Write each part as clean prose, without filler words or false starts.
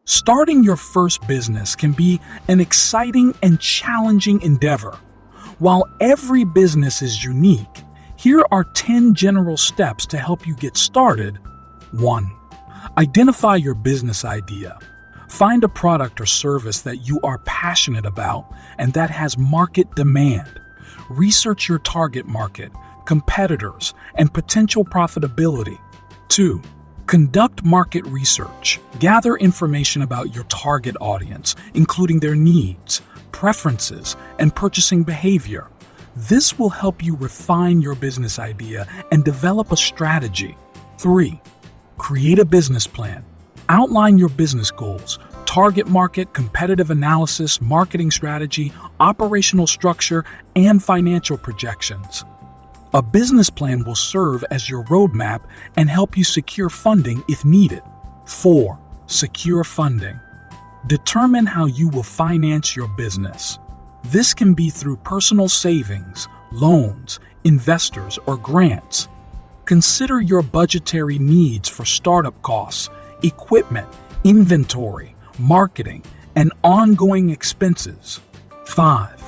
Starting your first business can be an exciting and challenging endeavor. While every business is unique, here are 10 general steps to help you get started. 1. Identify your business idea. Find a product or service that you are passionate about and that has market demand. Research your target market, competitors, and potential profitability. 2. Conduct market research. Gather information about your target audience, including their needs, preferences, and purchasing behavior. This will help you refine your business idea and develop a strategy. 3. Create a business plan. Outline your business goals, target market, competitive analysis, marketing strategy, operational structure, and financial projections. A business plan will serve as your roadmap and help you secure funding if needed. 4. Secure funding. Determine how you will finance your business. This can be through personal savings, loans, investors, or grants. Consider your budgetary needs for startup costs, equipment, inventory, marketing, and ongoing expenses. 5.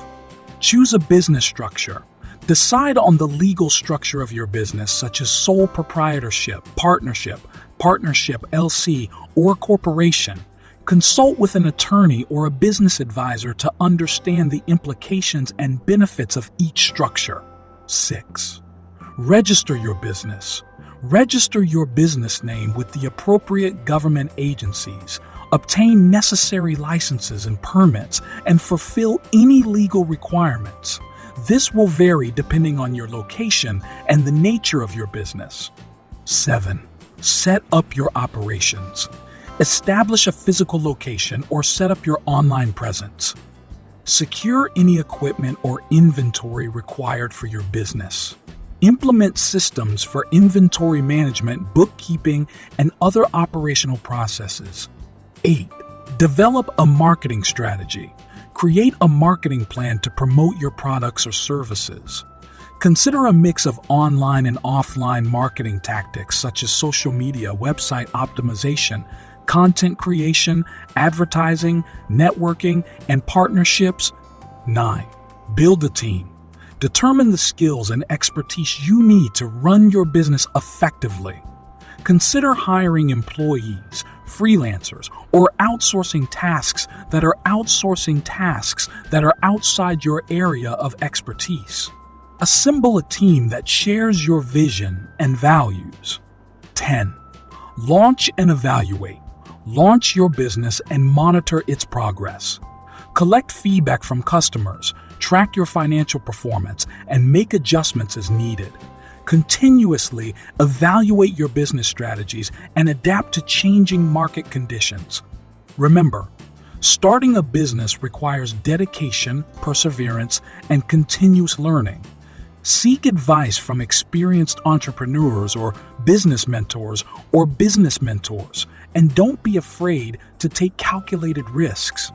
Choose a business structure. Decide on the legal structure of your business, such as sole proprietorship, partnership, LC, or corporation. Consult with an attorney or a business advisor to understand the implications and benefits of each structure. 6. Register your business. Register your business name with the appropriate government agencies. Obtain necessary licenses and permits, and fulfill any legal requirements. This will vary depending on your location and the nature of your business. 7. Set up your operations. Establish a physical location or set up your online presence. Secure any equipment or inventory required for your business. Implement systems for inventory management, bookkeeping, and other operational processes. 8. Develop a marketing strategy. Create a marketing plan to promote your products or services. Consider a mix of online and offline marketing tactics such as social media, website optimization, content creation, advertising, networking, and partnerships. 9. Build a team. Determine the skills and expertise you need to run your business effectively. Consider hiring employees, freelancers, or outsourcing tasks that are outside your area of expertise. Assemble a team that shares your vision and values. 10. Launch and evaluate. Launch your business and monitor its progress. Collect feedback from customers, track your financial performance, and make adjustments as needed. Continuously evaluate your business strategies and adapt to changing market conditions. Remember, starting a business requires dedication, perseverance, and continuous learning. Seek advice from experienced entrepreneurs or business mentors, and don't be afraid to take calculated risks.